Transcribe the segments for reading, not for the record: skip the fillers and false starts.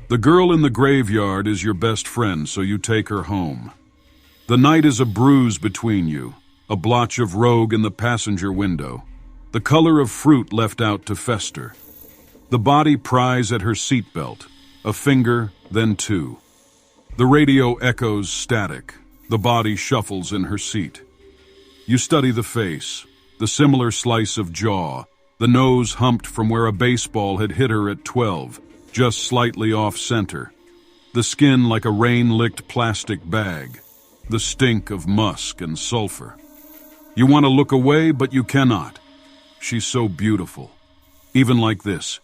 The girl in the graveyard is your best friend, so you take her home. The night is a bruise between you, a blotch of rogue in the passenger window, the color of fruit left out to fester. The body pries at her seatbelt, a finger, then two. The radio echoes static. The body shuffles in her seat. You study the face, the similar slice of jaw, the nose humped from where a baseball had hit her at 12, just slightly off-center. The skin like a rain-licked plastic bag, the stink of musk and sulfur. You want to look away, but you cannot. She's so beautiful. Even like this.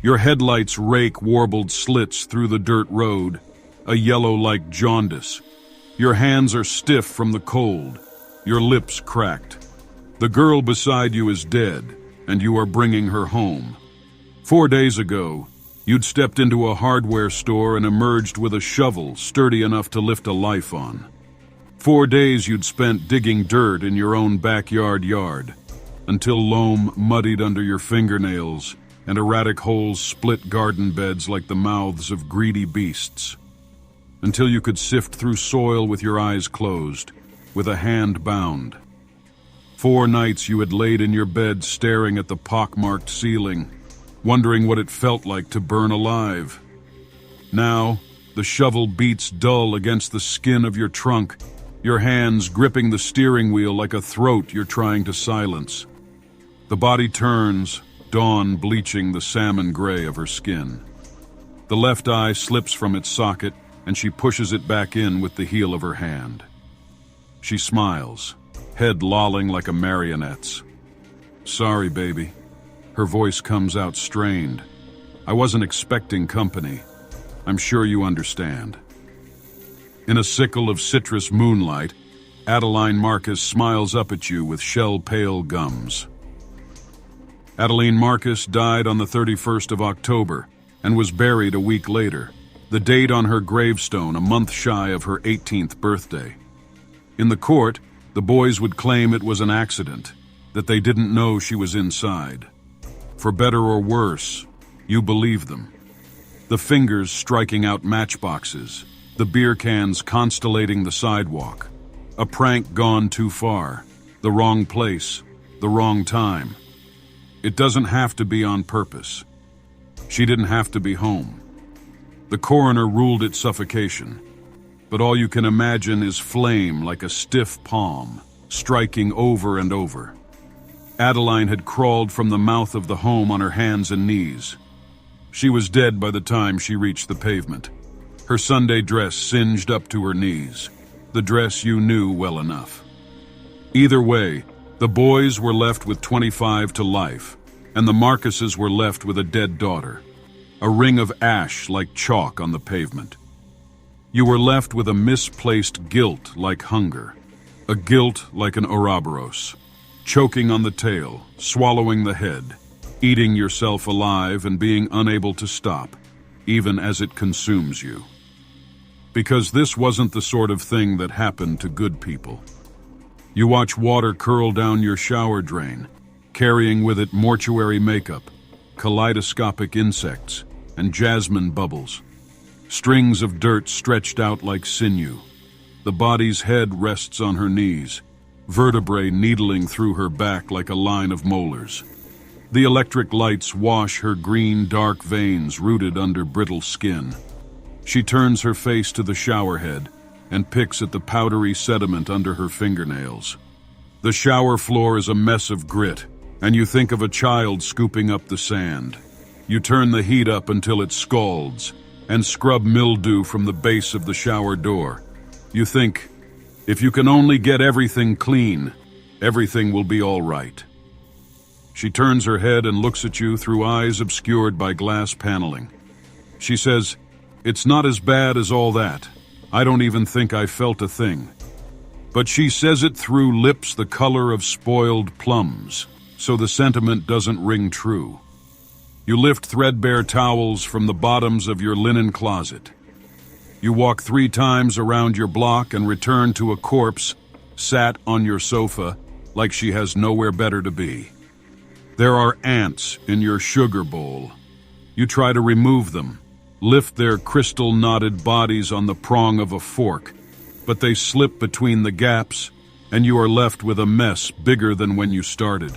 Your headlights rake warbled slits through the dirt road, a yellow like jaundice. Your hands are stiff from the cold, your lips cracked. The girl beside you is dead, and you are bringing her home. 4 days ago, you'd stepped into a hardware store and emerged with a shovel sturdy enough to lift a life on. 4 days you'd spent digging dirt in your own backyard, until loam muddied under your fingernails and erratic holes split garden beds like the mouths of greedy beasts. Until you could sift through soil with your eyes closed, with a hand bound. 4 nights you had laid in your bed staring at the pockmarked ceiling, wondering what it felt like to burn alive. Now, the shovel beats dull against the skin of your trunk, your hands gripping the steering wheel like a throat you're trying to silence. The body turns, dawn bleaching the salmon gray of her skin. The left eye slips from its socket, and she pushes it back in with the heel of her hand. She smiles, head lolling like a marionette's. "Sorry, baby." Her voice comes out strained. "I wasn't expecting company. I'm sure you understand." In a sickle of citrus moonlight, Adeline Marcus smiles up at you with shell-pale gums. Adeline Marcus died on the 31st of October and was buried a week later, the date on her gravestone a month shy of her 18th birthday. In the court, the boys would claim it was an accident, that they didn't know she was inside. For better or worse, you believe them. The fingers striking out matchboxes, the beer cans constellating the sidewalk. A prank gone too far, the wrong place, the wrong time. It doesn't have to be on purpose. She didn't have to be home. The coroner ruled it suffocation, but all you can imagine is flame like a stiff palm, striking over and over. Adeline had crawled from the mouth of the home on her hands and knees. She was dead by the time she reached the pavement, her Sunday dress singed up to her knees, the dress you knew well enough. Either way, the boys were left with 25 to life, and the Marcuses were left with a dead daughter, a ring of ash like chalk on the pavement. You were left with a misplaced guilt like hunger, a guilt like an Ouroboros, choking on the tail, swallowing the head, eating yourself alive and being unable to stop, even as it consumes you. Because this wasn't the sort of thing that happened to good people. You watch water curl down your shower drain, carrying with it mortuary makeup, kaleidoscopic insects, and jasmine bubbles. Strings of dirt stretched out like sinew. The body's head rests on her knees, vertebrae needling through her back like a line of molars. The electric lights wash her green, dark veins rooted under brittle skin. She turns her face to the shower head and picks at the powdery sediment under her fingernails. The shower floor is a mess of grit, and you think of a child scooping up the sand. You turn the heat up until it scalds and scrub mildew from the base of the shower door. You think, if you can only get everything clean, everything will be all right. She turns her head and looks at you through eyes obscured by glass paneling. She says, "It's not as bad as all that. I don't even think I felt a thing." But she says it through lips the color of spoiled plums, so the sentiment doesn't ring true. You lift threadbare towels from the bottoms of your linen closet. You walk 3 times around your block and return to a corpse sat on your sofa like she has nowhere better to be. There are ants in your sugar bowl. You try to remove them, lift their crystal-knotted bodies on the prong of a fork, but they slip between the gaps, and you are left with a mess bigger than when you started.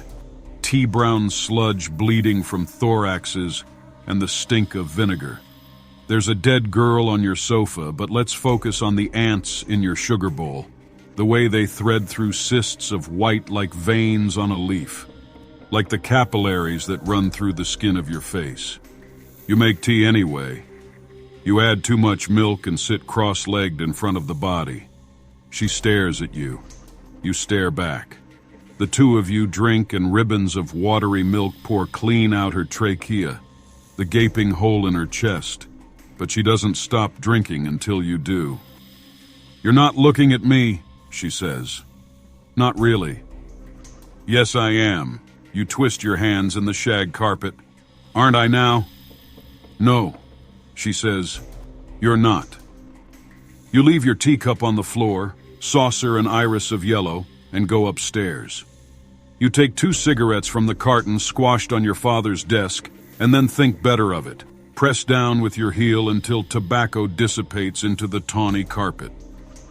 Tea-brown sludge bleeding from thoraxes and the stink of vinegar. There's a dead girl on your sofa, but let's focus on the ants in your sugar bowl, the way they thread through cysts of white like veins on a leaf, like the capillaries that run through the skin of your face. You make tea anyway. You add too much milk and sit cross-legged in front of the body. She stares at you. You stare back. The two of you drink, and ribbons of watery milk pour clean out her trachea, the gaping hole in her chest, but she doesn't stop drinking until you do. "You're not looking at me," she says. "Not really." "Yes, I am." You twist your hands in the shag carpet. "Aren't I now?" "No," she says. "You're not." You leave your teacup on the floor, saucer and iris of yellow, and go upstairs. You take 2 cigarettes from the carton squashed on your father's desk, and then think better of it. Press down with your heel until tobacco dissipates into the tawny carpet.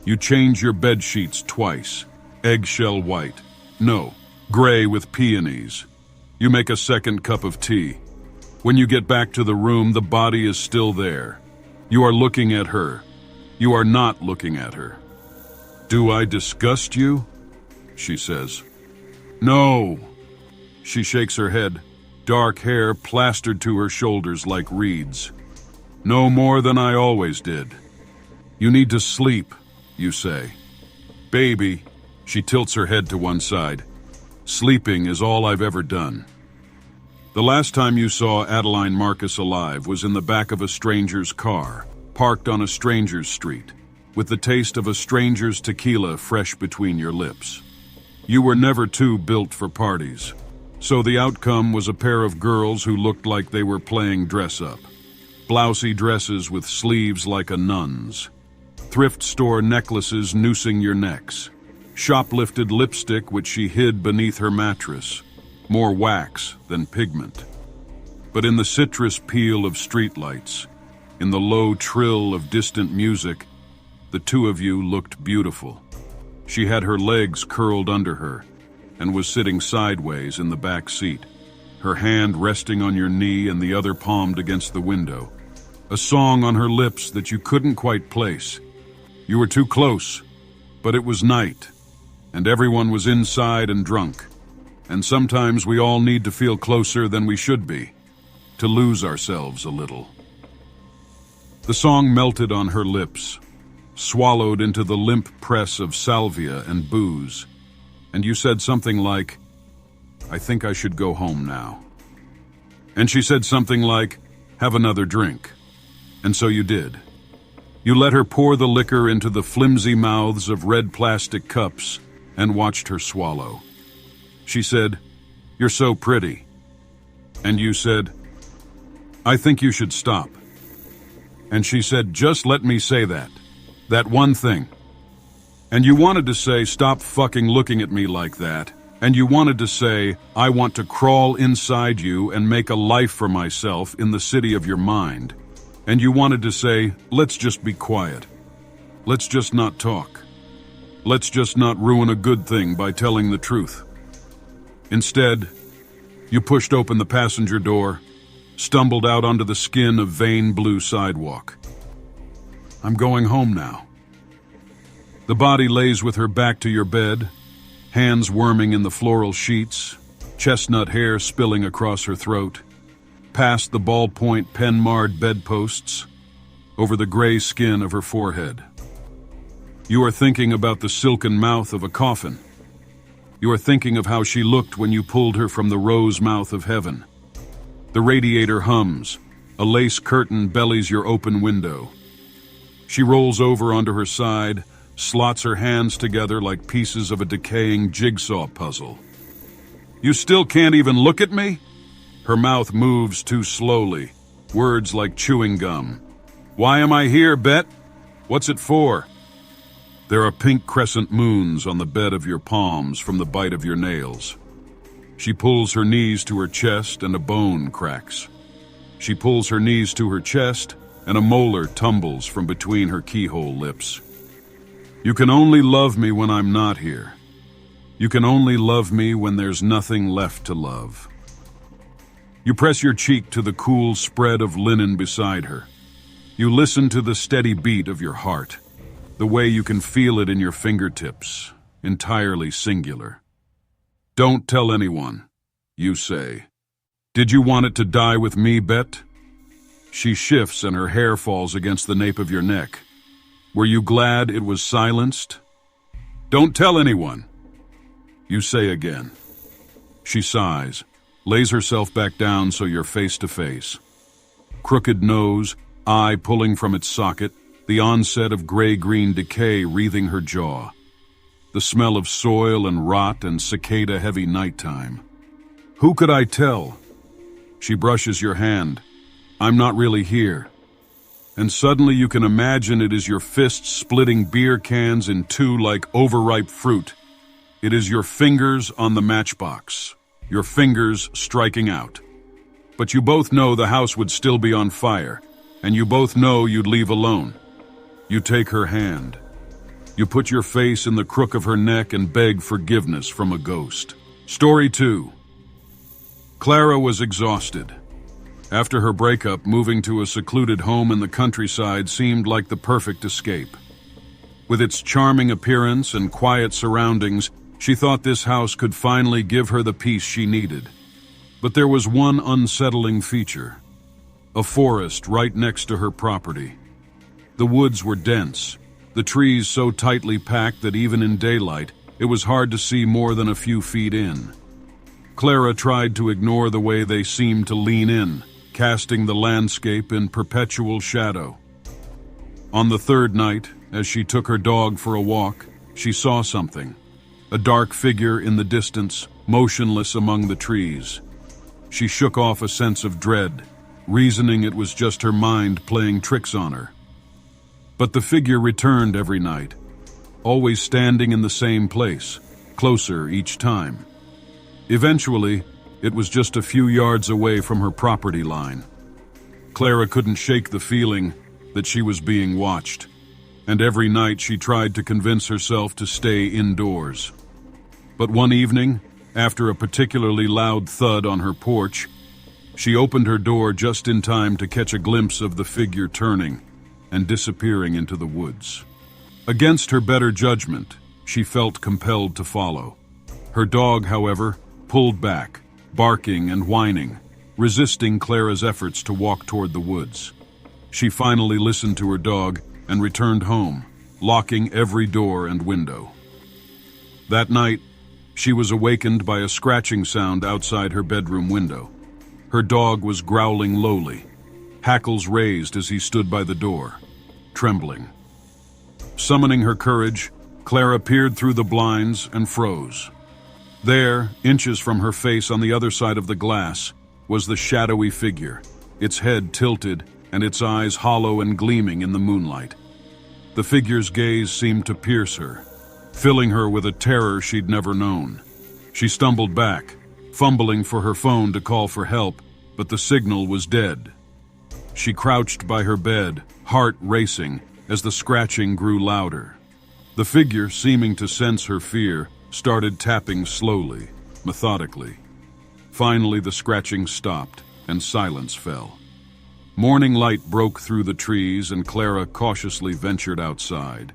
You change your bed sheets twice. Eggshell white. No, gray with peonies. You make a second cup of tea. When you get back to the room, the body is still there. You are looking at her. You are not looking at her. "Do I disgust you?" she says. "No." She shakes her head, dark hair plastered to her shoulders like reeds. "No more than I always did." "You need to sleep," you say. "Baby," she tilts her head to one side. "Sleeping is all I've ever done." The last time you saw Adeline Marcus alive was in the back of a stranger's car, parked on a stranger's street, with the taste of a stranger's tequila fresh between your lips. You were never too built for parties, so the outcome was a pair of girls who looked like they were playing dress-up. Blousy dresses with sleeves like a nun's. Thrift store necklaces noosing your necks. Shoplifted lipstick which she hid beneath her mattress. More wax than pigment. But in the citrus peel of streetlights, in the low trill of distant music, the two of you looked beautiful. She had her legs curled under her and was sitting sideways in the back seat, her hand resting on your knee and the other palmed against the window. A song on her lips that you couldn't quite place. You were too close, but it was night, and everyone was inside and drunk. And sometimes we all need to feel closer than we should be, to lose ourselves a little. The song melted on her lips, swallowed into the limp press of salvia and booze, and you said something like, "I think I should go home now." And she said something like, "Have another drink." And so you did. You let her pour the liquor into the flimsy mouths of red plastic cups and watched her swallow. She said, "You're so pretty." And you said, "I think you should stop." And she said, "Just let me say that. That one thing." And you wanted to say, "Stop fucking looking at me like that." And you wanted to say, "I want to crawl inside you and make a life for myself in the city of your mind." And you wanted to say, "Let's just be quiet. Let's just not talk. Let's just not ruin a good thing by telling the truth." Instead, you pushed open the passenger door, stumbled out onto the skin of vein blue sidewalk. "I'm going home now." The body lays with her back to your bed, hands worming in the floral sheets, chestnut hair spilling across her throat, past the ballpoint pen-marred bedposts, over the gray skin of her forehead. You are thinking about the silken mouth of a coffin. You are thinking of how she looked when you pulled her from the rose mouth of heaven. The radiator hums, a lace curtain bellies your open window. She rolls over onto her side, slots her hands together like pieces of a decaying jigsaw puzzle. "You still can't even look at me?" Her mouth moves too slowly, words like chewing gum. "Why am I here, Bet? What's it for?" There are pink crescent moons on the bed of your palms from the bite of your nails. She pulls her knees to her chest and a bone cracks. She pulls her knees to her chest and a molar tumbles from between her keyhole lips. You can only love me when I'm not here. You can only love me when there's nothing left to love. You press your cheek to the cool spread of linen beside her. You listen to the steady beat of your heart, the way you can feel it in your fingertips, entirely singular. Don't tell anyone, you say. Did you want it to die with me, Bet? She shifts and her hair falls against the nape of your neck. Were you glad it was silenced? Don't tell anyone, you say again. She sighs, lays herself back down so you're face to face. Crooked nose, eye pulling from its socket, the onset of gray-green decay wreathing her jaw. The smell of soil and rot and cicada-heavy nighttime. Who could I tell? She brushes your hand. I'm not really here. And suddenly you can imagine it is your fist splitting beer cans in two like overripe fruit. It is your fingers on the matchbox, your fingers striking out. But you both know the house would still be on fire, and you both know you'd leave alone. You take her hand. You put your face in the crook of her neck and beg forgiveness from a ghost. Story 2. Clara was exhausted. After her breakup, moving to a secluded home in the countryside seemed like the perfect escape. With its charming appearance and quiet surroundings, she thought this house could finally give her the peace she needed. But there was one unsettling feature: a forest right next to her property. The woods were dense, the trees so tightly packed that even in daylight, it was hard to see more than a few feet in. Clara tried to ignore the way they seemed to lean in, casting the landscape in perpetual shadow. On the third night, as she took her dog for a walk, she saw something. A dark figure in the distance, motionless among the trees. She shook off a sense of dread, reasoning it was just her mind playing tricks on her. But the figure returned every night, always standing in the same place, closer each time. Eventually, it was just a few yards away from her property line. Clara couldn't shake the feeling that she was being watched, and every night she tried to convince herself to stay indoors. But one evening, after a particularly loud thud on her porch, she opened her door just in time to catch a glimpse of the figure turning and disappearing into the woods. Against her better judgment, she felt compelled to follow. Her dog, however, pulled back, barking and whining, resisting Clara's efforts to walk toward the woods. She finally listened to her dog and returned home, locking every door and window. That night, she was awakened by a scratching sound outside her bedroom window. Her dog was growling lowly, hackles raised as he stood by the door, trembling. Summoning her courage, Clara peered through the blinds and froze. There, inches from her face on the other side of the glass, was the shadowy figure, its head tilted and its eyes hollow and gleaming in the moonlight. The figure's gaze seemed to pierce her, filling her with a terror she'd never known. She stumbled back, fumbling for her phone to call for help, but the signal was dead. She crouched by her bed, heart racing, as the scratching grew louder. The figure, seeming to sense her fear, started tapping slowly, methodically. Finally, the scratching stopped, and silence fell. Morning light broke through the trees, and Clara cautiously ventured outside.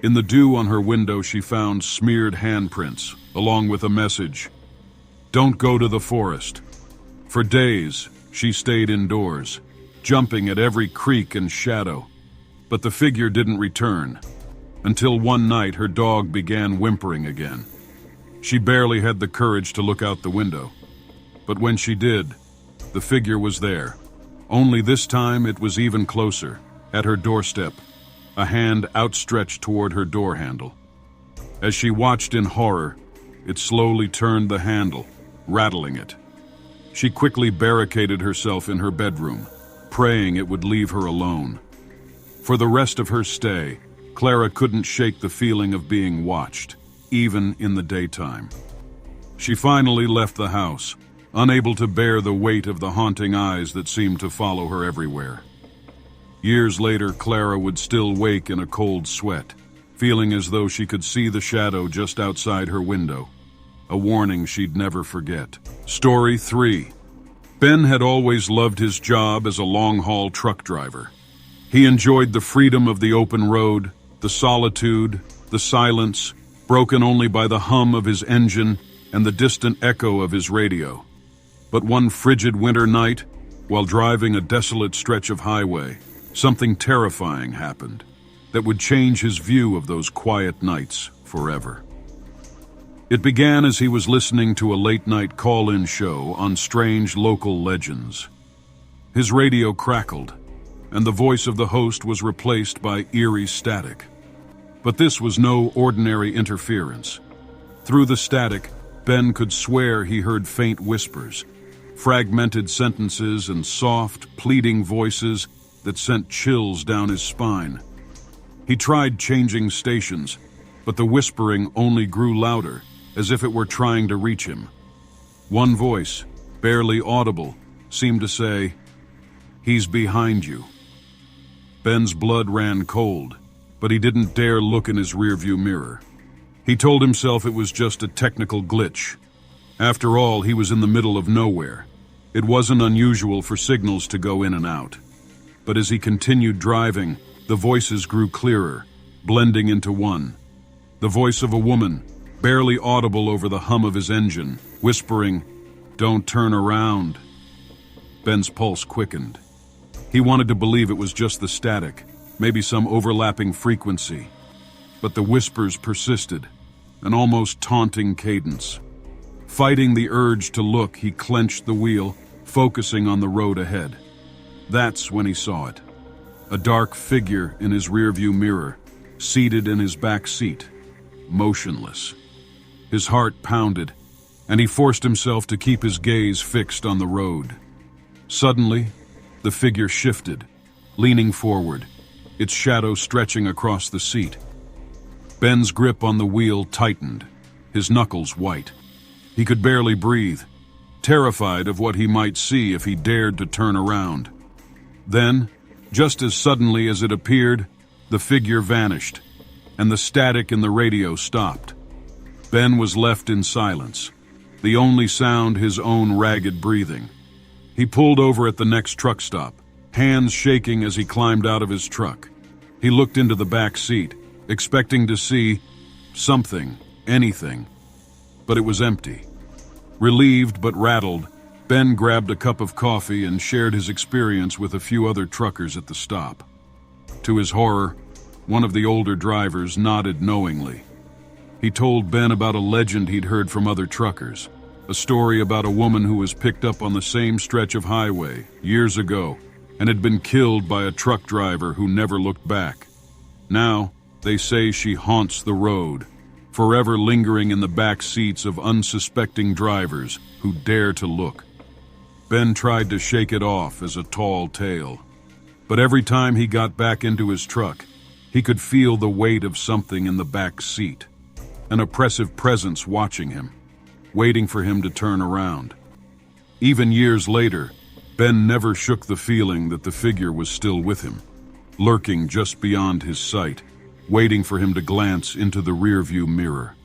In the dew on her window, she found smeared handprints, along with a message: "Don't go to the forest." For days, she stayed indoors, jumping at every creak and shadow. But the figure didn't return, until one night her dog began whimpering again. She barely had the courage to look out the window. But when she did, the figure was there. Only this time it was even closer, at her doorstep, a hand outstretched toward her door handle. As she watched in horror, it slowly turned the handle, rattling it. She quickly barricaded herself in her bedroom, praying it would leave her alone. For the rest of her stay, Clara couldn't shake the feeling of being watched, even in the daytime. She finally left the house, unable to bear the weight of the haunting eyes that seemed to follow her everywhere. Years later, Clara would still wake in a cold sweat, feeling as though she could see the shadow just outside her window. A warning she'd never forget. Story 3. Ben had always loved his job as a long-haul truck driver. He enjoyed the freedom of the open road, the solitude, the silence, broken only by the hum of his engine and the distant echo of his radio. But one frigid winter night, while driving a desolate stretch of highway, something terrifying happened that would change his view of those quiet nights forever. It began as he was listening to a late-night call-in show on strange local legends. His radio crackled, and the voice of the host was replaced by eerie static. But this was no ordinary interference. Through the static, Ben could swear he heard faint whispers, fragmented sentences, and soft, pleading voices that sent chills down his spine. He tried changing stations, but the whispering only grew louder, as if it were trying to reach him. One voice, barely audible, seemed to say, "He's behind you." Ben's blood ran cold, but he didn't dare look in his rearview mirror. He told himself it was just a technical glitch. After all, he was in the middle of nowhere. It wasn't unusual for signals to go in and out. But as he continued driving, the voices grew clearer, blending into one. The voice of a woman, barely audible over the hum of his engine, whispering, "Don't turn around." Ben's pulse quickened. He wanted to believe it was just the static, maybe some overlapping frequency. But the whispers persisted, an almost taunting cadence. Fighting the urge to look, he clenched the wheel, focusing on the road ahead. That's when he saw it. A dark figure in his rearview mirror, seated in his back seat, motionless. His heart pounded, and he forced himself to keep his gaze fixed on the road. Suddenly, the figure shifted, leaning forward, its shadow stretching across the seat. Ben's grip on the wheel tightened, his knuckles white. He could barely breathe, terrified of what he might see if he dared to turn around. Then, just as suddenly as it appeared, the figure vanished, and the static in the radio stopped. Ben was left in silence, the only sound his own ragged breathing. He pulled over at the next truck stop, hands shaking as he climbed out of his truck. He looked into the back seat, expecting to see something, anything, but it was empty. Relieved but rattled, Ben grabbed a cup of coffee and shared his experience with a few other truckers at the stop. To his horror, one of the older drivers nodded knowingly. He told Ben about a legend he'd heard from other truckers, a story about a woman who was picked up on the same stretch of highway years ago and had been killed by a truck driver who never looked back. Now, they say she haunts the road, forever lingering in the back seats of unsuspecting drivers who dare to look. Ben tried to shake it off as a tall tale, but every time he got back into his truck, he could feel the weight of something in the back seat, an oppressive presence watching him, waiting for him to turn around. Even years later, Ben never shook the feeling that the figure was still with him, lurking just beyond his sight, waiting for him to glance into the rearview mirror.